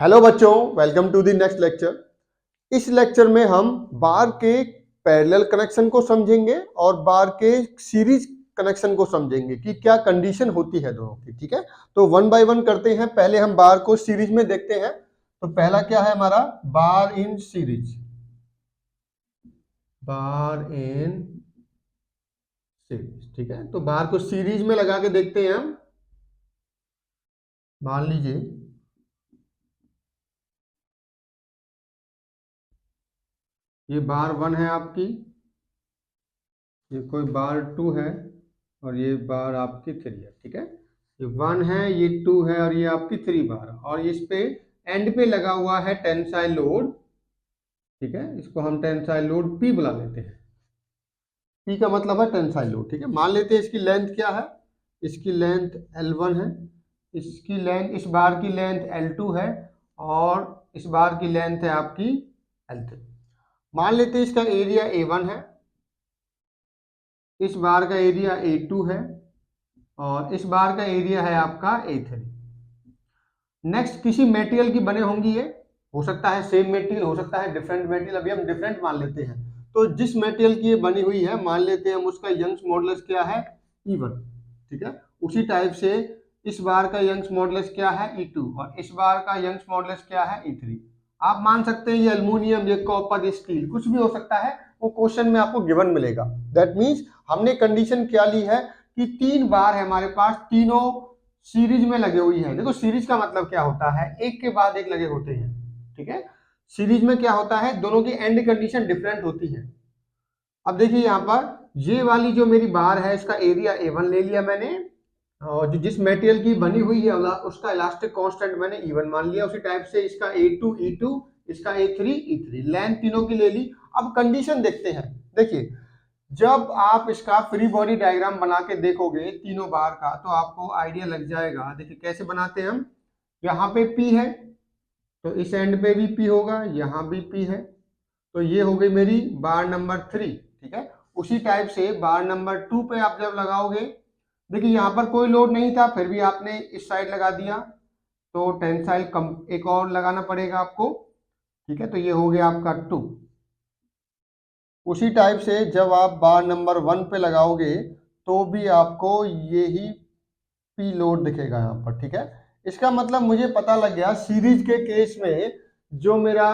Hello बच्चों, welcome to the next lecture. इस lecture में हम बार के पैरेलल कनेक्शन को समझेंगे और बार के सीरीज कनेक्शन को समझेंगे कि क्या कंडीशन होती है दोनों की। ठीक है, तो वन बाय वन करते हैं। पहले हम बार को सीरीज में देखते हैं। तो पहला क्या है हमारा, बार in series. Bar in series, ठीक है। तो बार को सीरीज में लगा के देखते हैं हम। मान लीजिए ये बार वन है आपकी, ये कोई बार टू है और ये बार आपकी थ्री है। ठीक है, ये वन है, ये टू है और ये आपकी थ्री बार, और इस पे एंड पे लगा हुआ है टेंसाइल लोड। ठीक है, इसको हम टेंसाइल लोड पी बुला लेते हैं। पी का मतलब है टेंसाइल लोड। ठीक है, मान लेते हैं इसकी लेंथ क्या है, इसकी लेंथ L1 है, इसकी लेंथ, इस बार की लेंथ L2 है और इस बार की लेंथ है आपकी L3। मान लेते हैं इसका एरिया A1 है, इस बार का एरिया A2 है और इस बार का एरिया है आपका A3। नेक्स्ट, किसी मटेरियल की बने होंगी ये, हो सकता है सेम मटेरियल, हो सकता है डिफरेंट मटेरियल। अभी हम डिफरेंट मान लेते हैं। तो जिस मटेरियल की ये बनी हुई है, मान लेते हैं हम उसका यंग्स मॉडुलस क्या है, E1। ठीक है, उसी टाइप से इस बार का यंग्स मॉडुलस क्या है, E2 और इस बार का यंग्स मॉडुलस क्या है, E3। आप मान सकते हैं ये एल्युमिनियम, ये कॉपर, ये स्टील, कुछ भी हो सकता है, वो क्वेश्चन में आपको गिवन मिलेगा। दैट मीन्स हमने कंडीशन क्या ली है कि तीन बार है हमारे पास, तीनों सीरीज में लगे हुई है। देखो सीरीज का मतलब क्या होता है, एक के बाद एक लगे होते हैं। ठीक है, सीरीज में क्या होता है, दोनों की एंड कंडीशन डिफरेंट होती है। अब देखिए यहाँ पर ये वाली जो मेरी बार है, इसका एरिया A1 ले लिया मैंने, और जो जिस मटेरियल की बनी हुई है उसका इलास्टिक कांस्टेंट मैंने E1 मान लिया। उसी टाइप से इसका A2 E2, इसका A3 E3, लेंथ तीनों की ले ली। अब कंडीशन देखते हैं। देखिए, जब आप इसका फ्री बॉडी डायग्राम बना के देखोगे तीनों बार का, तो आपको आइडिया लग जाएगा। देखिए कैसे बनाते हैं हम। यहाँ पे P है तो इस एंड पे भी P होगा, यहाँ भी P है, तो ये हो गई मेरी बार नंबर 3। ठीक है, उसी टाइप से बार नंबर 2 पे आप जब लगाओगे, देखिए यहाँ पर कोई लोड नहीं था, फिर भी आपने इस साइड लगा दिया, तो टेंसाइल कम एक और लगाना पड़ेगा आपको। ठीक है, तो ये हो गया आपका 2। उसी टाइप से जब आप बार नंबर 1 पे लगाओगे, तो भी आपको यही पी लोड दिखेगा यहाँ पर। ठीक है, इसका मतलब मुझे पता लग गया सीरीज के केस में जो मेरा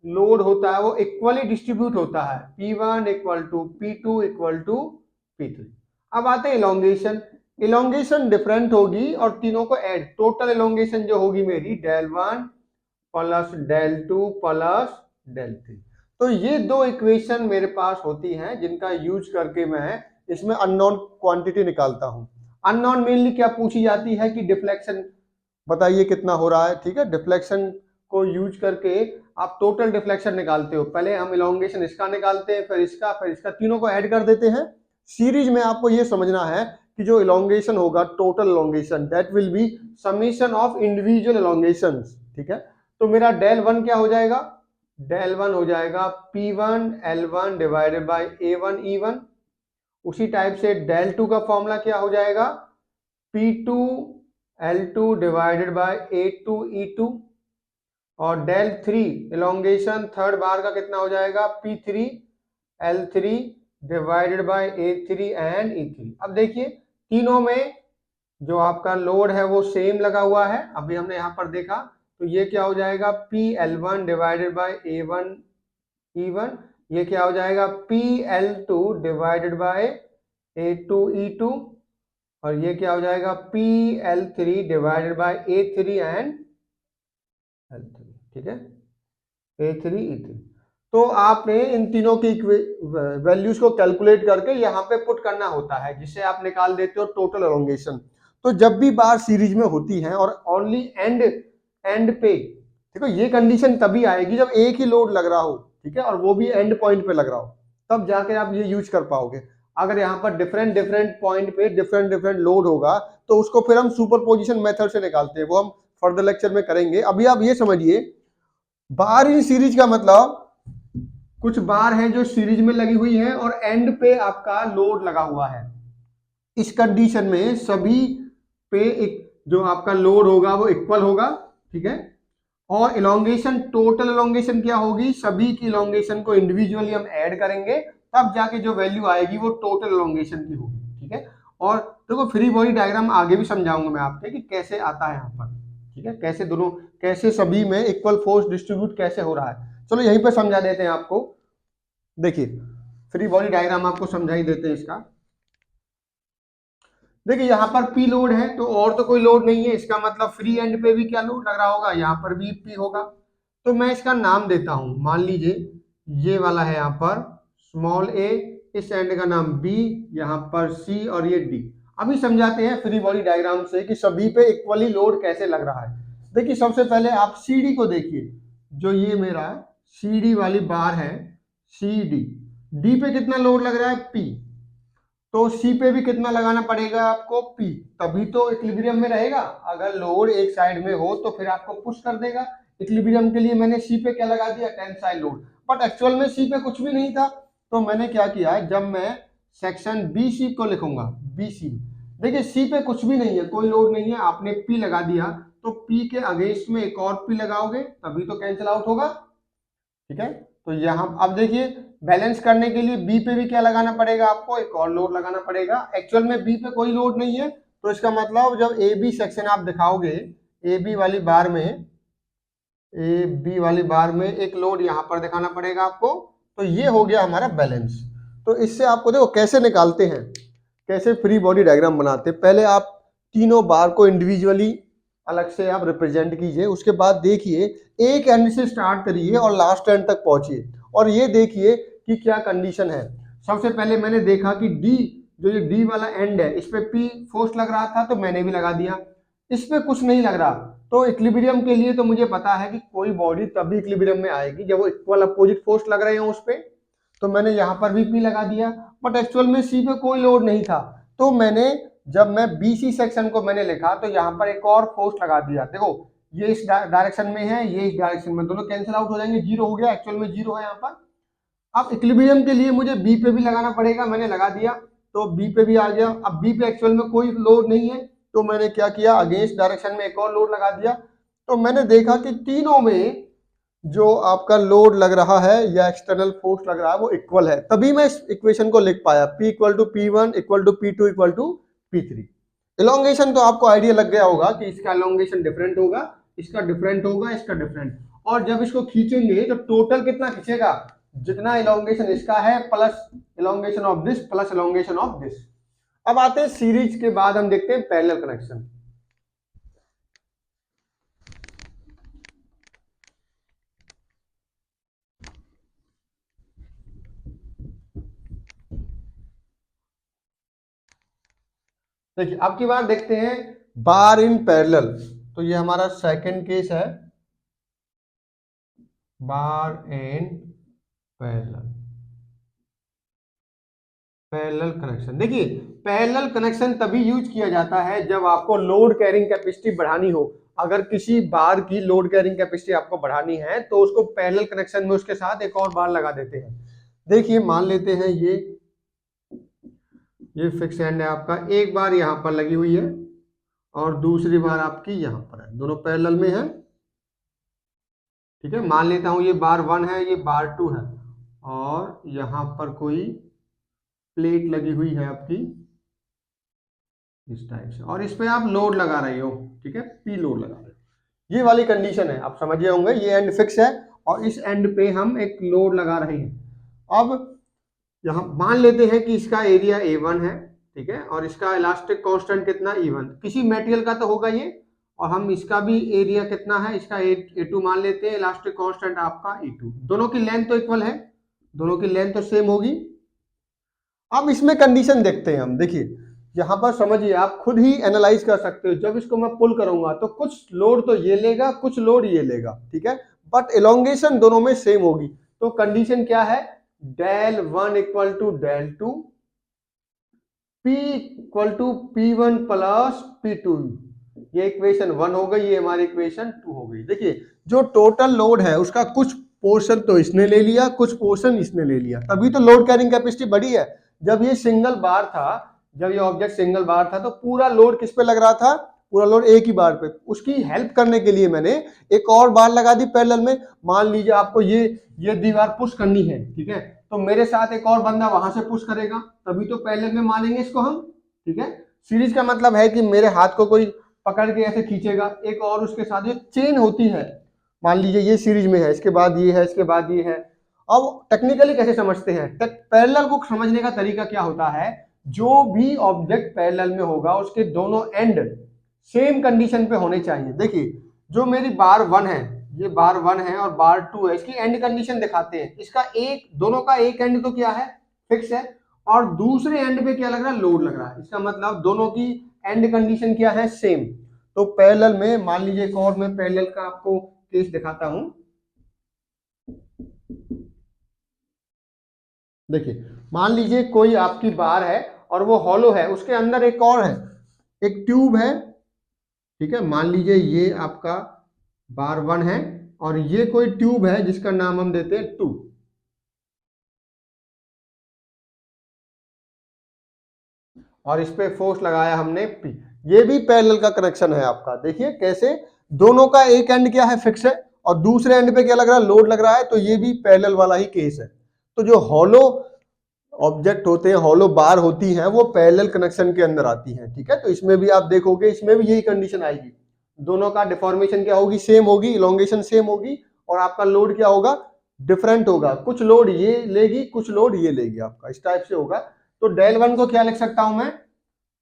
लोड होता है वो इक्वली डिस्ट्रीब्यूट होता है, P1 equal to P2 equal to P3। अब आते हैं इलोंगेशन। इलोंगेशन डिफरेंट होगी और तीनों को ऐड, टोटल इलोंगेशन जो होगी मेरी del1 plus del2 plus del3। तो ये दो इक्वेशन मेरे पास होती हैं जिनका यूज करके मैं इसमें अननोन क्वांटिटी निकालता हूं। अननोन मेनली क्या पूछी जाती है कि डिफ्लेक्शन बताइए कितना हो रहा है। ठीक है, डिफ्लेक्शन को यूज करके आप टोटल डिफ्लेक्शन निकालते हो। पहले हम इलोंगेशन इसका निकालते हैं, फिर इसका, तीनों को ऐड कर देते हैं। सीरीज में आपको ये समझना है कि जो इलोंगेशन होगा, total elongation, that will be summation of individual elongations. ठीक है, तो मेरा del1 क्या हो जाएगा, del1 हो जाएगा P1 L1 divided by A1 E1। उसी टाइप से del2 का फॉर्मूला क्या हो जाएगा, P2 L2 divided by A2 E2। और del3 इलोंगेशन थर्ड बार का कितना हो जाएगा, P3 L3 divided by A3 and E3। अब देखिए तीनों में जो आपका लोड है वो सेम लगा हुआ है, अभी हमने यहाँ पर देखा। तो ये क्या हो जाएगा, PL1 divided by A1 E1। ये क्या हो जाएगा, PL2 divided by A2 E2। और ये क्या हो जाएगा, PL3 divided by A3 and L3। ठीक है, A3 E3। तो आपने इन तीनों की वैल्यूज को कैलकुलेट करके यहाँ पे पुट करना होता है, जिससे आप निकाल देते हो टोटल एलोंगेशन। तो जब भी बार सीरीज में होती है और ओनली एंड पे, देखो ये कंडीशन तभी आएगी जब एक ही लोड लग रहा हो। ठीक है, और वो भी एंड पॉइंट पे लग रहा हो, तब जाके आप ये यूज कर पाओगे। अगर यहाँ पर डिफरेंट पॉइंट पे डिफरेंट लोड होगा, तो उसको फिर हम सुपरपोजिशन मेथड से निकालते हैं, वो हम फर्दर लेक्चर में करेंगे। अभी आप ये समझिए, बार इन सीरीज का मतलब कुछ बार हैं जो सीरीज में लगी हुई है और एंड पे आपका लोड लगा हुआ है। इस कंडीशन में सभी पे एक जो आपका लोड होगा वो इक्वल होगा। ठीक है, और इलोंगेशन, टोटल इलोंगेशन क्या होगी, सभी की इलोंगेशन को इंडिविजुअली हम ऐड करेंगे, तब जाके जो वैल्यू आएगी वो टोटल इलोंगेशन की होगी, ठीक है। और देखो फ्री बॉडी डायग्राम आगे भी समझाऊंगा मैं आपके कि कैसे आता है यहाँ पर, ठीक है, कैसे दोनों, कैसे सभी में इक्वल फोर्स डिस्ट्रीब्यूट कैसे हो रहा है। चलो यहीं पर समझा देते हैं आपको। देखिए फ्री बॉडी डायग्राम आपको समझा ही देते हैं इसका। देखिए यहाँ पर पी लोड है, तो और तो कोई लोड नहीं है, इसका मतलब फ्री एंड पे भी क्या लोड लग रहा होगा, यहाँ पर भी पी होगा। तो मैं इसका नाम देता हूं, मान लीजिए ये वाला है यहाँ पर स्मॉल ए, इस एंड का नाम बी, यहाँ पर सी और ये डी। अभी समझाते हैं फ्री बॉडी डायग्राम से कि सभी पे इक्वली लोड कैसे लग रहा है। देखिए सबसे पहले आप सी डी को देखिए, जो ये मेरा सी डी वाली बार है, सी डी, डी पे कितना लोड लग रहा है, पी, तो सी पे भी कितना लगाना पड़ेगा आपको, पी, तभी तो इक्विलिब्रियम में रहेगा। अगर लोड एक साइड में हो तो फिर आपको पुश कर देगा। इक्विलिब्रियम के लिए मैंने सी पे क्या लगा दिया, टेंसाइल लोड, बट एक्चुअल में सी पे कुछ भी नहीं था। तो मैंने क्या किया है, जब मैं सेक्शन बी सी को लिखूंगा, बी सी, देखिए सी पे कुछ भी नहीं है, कोई लोड नहीं है, आपने पी लगा दिया, तो पी के अगेंस्ट में एक और पी लगाओगे तभी तो कैंसिल आउट होगा, ठीक है। तो यहाँ अब देखिए बैलेंस करने के लिए बी पे भी क्या लगाना पड़ेगा आपको, एक और लोड लगाना पड़ेगा। एक्चुअल में बी पे कोई लोड नहीं है, तो इसका मतलब जब ए बी सेक्शन आप दिखाओगे, ए बी वाली बार में, ए बी वाली बार में एक लोड यहाँ पर दिखाना पड़ेगा आपको। तो ये हो गया हमारा बैलेंस। तो इससे आपको देखो कैसे निकालते हैं, कैसे फ्री बॉडी डायग्राम बनाते हैं। पहले आप तीनों बार को इंडिविजुअली अलग से आप रिप्रेजेंट कीजिए, उसके बाद देखिए एक एंड से स्टार्ट करिए और लास्ट एंड तक पहुंचिए, और ये देखिए कि क्या कंडीशन है। सबसे पहले मैंने देखा कि डी, जो ये डी वाला एंड है, इस पे पी फोर्स लग रहा था तो मैंने भी लगा दिया, इस पे कुछ नहीं लग रहा। तो इक्विलिब्रियम के लिए तो मुझे पता है कि कोई बॉडी तभी इक्विलिब्रियम में आएगी जब वो इक्वल अपोजिट फोर्स लग रहे हो उस पे, तो मैंने यहाँ पर भी पी लगा दिया। बट एक्चुअल में सी पे कोई लोड नहीं था, तो मैंने, जब मैं बीसी सेक्शन को मैंने लिखा तो यहाँ पर एक और फोर्स लगा दिया। देखो ये इस डायरेक्शन में है, ये इस डायरेक्शन में, दोनों कैंसिल आउट हो जाएंगे, जीरो हो गया, एक्चुअल में जीरो है यहाँ पर। अब इक्विलिब्रियम के लिए मुझे बी पे भी लगाना पड़ेगा, मैंने लगा दिया, तो बी पे भी आ गया। अब बी पे एक्चुअल में कोई लोड नहीं है, तो मैंने क्या किया, अगेंस्ट डायरेक्शन में एक और लोड लगा दिया। तो मैंने देखा कि तीनों में जो आपका लोड लग रहा है या एक्सटर्नल फोर्स लग रहा है वो इक्वल है, तभी मैं इस इक्वेशन को लिख पाया, P equal to P1 equal to P2 equal to P3। Elongation तो आपको आइडिया लग गया होगा कि इसका इलोंगेशन डिफरेंट होगा, इसका डिफरेंट होगा, इसका डिफरेंट, और जब इसको खींचेंगे तो टोटल कितना खींचेगा, जितना इलोंगेशन इसका है plus elongation of this plus elongation of this. अब आते हैं सीरीज के बाद हम देखते हैं पैरेलल कनेक्शन। देखिए अब की बार देखते हैं बार इन पैरेलल। तो ये हमारा सेकंड केस है, बार इन पैरेलल, पैरेलल कनेक्शन। देखिए पैरेलल कनेक्शन तभी यूज किया जाता है जब आपको लोड कैरिंग कैपेसिटी बढ़ानी हो। अगर किसी बार की लोड कैरिंग कैपेसिटी आपको बढ़ानी है तो उसको पैरेलल कनेक्शन में उसके साथ एक और बार लगा देते हैं। देखिए मान लेते हैं ये फिक्स एंड है आपका, एक बार यहाँ पर लगी हुई है और दूसरी बार आपकी यहाँ पर है, दोनों पैरेलल में है, ठीक है। मान लेता हूँ ये बार 1 है, ये बार 2 है, और यहाँ पर कोई प्लेट लगी हुई है आपकी इस टाइप से, और इस पे आप लोड लगा रहे हो, ठीक है, पी लोड लगा रहे हो। ये वाली कंडीशन है, आप समझिए होंगे, ये एंड फिक्स है और इस एंड पे हम एक लोड लगा रहे हैं। अब यहाँ मान लेते हैं कि इसका एरिया A1 है, ठीक है, और इसका इलास्टिक कांस्टेंट कितना E1, किसी मेटेरियल का तो होगा ये, और हम इसका भी एरिया कितना है, इसका A2 मान लेते हैं, इलास्टिक कांस्टेंट आपका E2, दोनों की लेंथ तो इक्वल है, दोनों की लेंथ तो सेम होगी। अब इसमें कंडीशन देखते हैं हम। देखिए यहाँ पर समझिए, आप खुद ही एनालाइज कर सकते हो, जब इसको मैं पुल करूंगा तो कुछ लोड तो ये लेगा, कुछ लोड ये लेगा, ठीक है, बट इलोंगेशन दोनों में सेम होगी। तो कंडीशन क्या है, del 1 equal to del 2, P equal to P1 plus P2। ये इक्वेशन 1 हो गई, ये हमारी इक्वेशन 2 हो गई। देखिए जो टोटल लोड है उसका कुछ पोर्शन तो इसने ले लिया, कुछ पोर्शन इसने ले लिया, तभी तो लोड कैरिंग कैपेसिटी बढ़ी है। जब ये सिंगल बार था, जब ये ऑब्जेक्ट सिंगल बार था तो पूरा लोड किस पे लग रहा था, पूरा लोड एक ही बार पे। उसकी हेल्प करने के लिए मैंने एक और बार लगा दी पैरेलल में। मान लीजिए आपको ये दीवार पुश करनी है, ठीक है, तो मेरे साथ एक और बंदा वहां से पुश करेगा, तभी तो पैरेलल में मानेंगे इसको हम, ठीक है। सीरीज का मतलब है कि मेरे हाथ को कोई पकड़ के ऐसे खींचेगा, एक और उसके साथ जो चेन होती है, मान लीजिए ये सीरीज में है, इसके बाद ये है, इसके बाद ये है। अब टेक्निकली कैसे समझते हैं, पैरेलल को समझने का तरीका क्या होता है, जो भी ऑब्जेक्ट पैरेलल में होगा उसके दोनों एंड सेम कंडीशन पे होने चाहिए। देखिए जो मेरी बार 1 है, ये बार 1 है और बार 2 है, इसकी एंड कंडीशन दिखाते हैं। इसका दोनों का एक एंड तो क्या है, फिक्स है, और दूसरे एंड पे क्या लग रहा है, लोड लग रहा है। इसका मतलब दोनों की एंड कंडीशन क्या है, सेम। तो पैरेलल में मान लीजिए एक और मैं पैरेलल का आपको केस दिखाता हूं। देखिए मान लीजिए कोई आपकी बार है और वो हॉलो है, उसके अंदर एक और है, एक ट्यूब है, ठीक है। मान लीजिए ये आपका बार 1 है और ये कोई ट्यूब है जिसका नाम हम देते हैं 2, और इस पे फोर्स लगाया हमने P। ये भी पैरेलल का कनेक्शन है आपका। देखिए कैसे दोनों का एक एंड क्या है, फिक्स है, और दूसरे एंड पे क्या लग रहा है, लोड लग रहा है। तो ये भी पैरेलल वाला ही केस है। तो जो हॉलो ऑब्जेक्ट होते हैं, हॉलो बार होती हैं, वो पैरेलल कनेक्शन के अंदर आती हैं, ठीक है। तो इसमें भी आप देखोगे, इसमें भी यही कंडीशन आएगी, दोनों का डिफॉर्मेशन क्या होगी, सेम होगी, इलोंगेशन सेम होगी, और आपका लोड क्या होगा, डिफरेंट होगा। कुछ लोड ये लेगी, कुछ लोड ये लेगी, आपका इस टाइप से होगा। तो डेल 1 को क्या लिख सकता हूं मैं,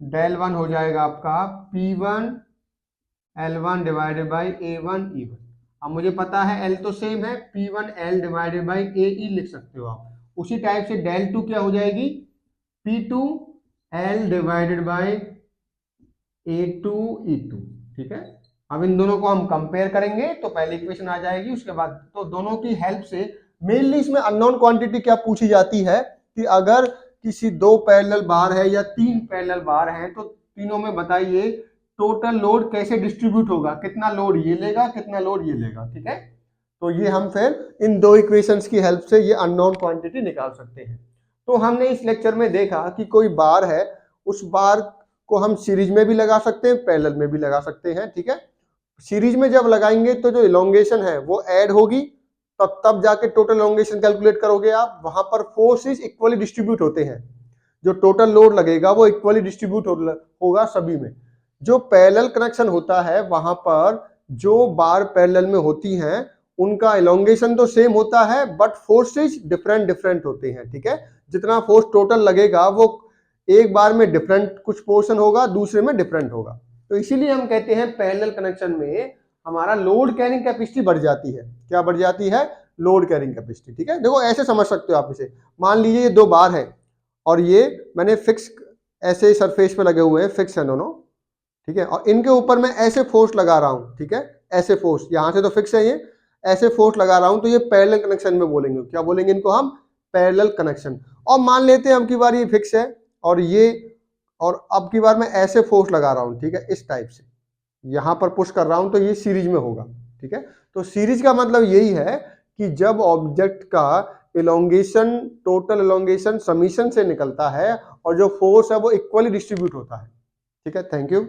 डेल 1 हो जाएगा आपका P1 L1 divided by A1 E1। अब मुझे पता है L तो सेम है, P1 L divided by AE लिख सकते हो आप। उसी टाइप से डेल 2 क्या हो जाएगी, P2 L divided by A2 E2, ठीक है। अब इन दोनों को हम कंपेयर करेंगे तो पहली इक्वेशन आ जाएगी, उसके बाद तो दोनों की हेल्प से मेनली इसमें अननोन क्वांटिटी क्या पूछी जाती है कि अगर किसी 2 पैरेलल बार है या 3 पैरेलल बार है तो तीनों में बताइए टोटल लोड कैसे डिस्ट्रीब्यूट होगा, कितना लोड ये लेगा, कितना लोड ये लेगा, ठीक है। तो ये हम फिर इन 2 इक्वेशंस की हेल्प से ये अननोन क्वांटिटी निकाल सकते हैं। तो हमने इस लेक्चर में देखा कि कोई बार है, उस बार को हम सीरीज में भी लगा सकते हैं, पैरेलल में भी लगा सकते हैं, ठीक है। सीरीज में जब लगाएंगे तो जो इलोंगेशन है वो ऐड होगी, तब जाके टोटल इलोंगेशन कैलकुलेट करोगे आप। वहां पर फोर्सेस इक्वली डिस्ट्रीब्यूट होते हैं, जो टोटल लोड लगेगा वो इक्वली डिस्ट्रीब्यूट होगा सभी में। जो पैरेलल कनेक्शन होता है वहां पर जो बार पैरेलल में होती हैं उनका इलोंगेशन तो सेम होता है, बट फोर्सेस डिफरेंट डिफरेंट होते हैं, ठीक है। जितना फोर्स टोटल लगेगा वो एक बार में डिफरेंट कुछ पोर्शन होगा, दूसरे में डिफरेंट होगा। तो इसीलिए हम कहते हैं पैरेलल कनेक्शन में हमारा लोड कैरिंग कैपेसिटी बढ़ जाती है। क्या बढ़ जाती है, लोड कैरिंग कैपेसिटी, ठीक है। देखो ऐसे समझ सकते हो आप इसे। मान लीजिए ये 2 बार है और ये मैंने फिक्स ऐसे सरफेस पे लगे हुए हैं, फिक्स है दोनों, ठीक है, और इनके ऊपर मैं ऐसे फोर्स लगा रहा हूं, ठीक है, ऐसे फोर्स, यहां से तो फिक्स है ये, ऐसे फोर्स लगा रहा हूं, तो ये पैरेलल कनेक्शन में बोलेंगे। क्या बोलेंगे इनको हम, पैरेलल कनेक्शन। और मान लेते हैं अब की बार ये फिक्स है और ये, और अब की बार मैं ऐसे फोर्स लगा रहा हूं, ठीक है, इस टाइप से यहां पर पुश कर रहा हूं, तो ये सीरीज में होगा, ठीक है। तो सीरीज का मतलब यही है कि जब ऑब्जेक्ट का इलोंगेशन, टोटल इलोंगेशन समीशन से निकलता है और जो फोर्स है वो इक्वली डिस्ट्रीब्यूट होता है, ठीक है। Thank you.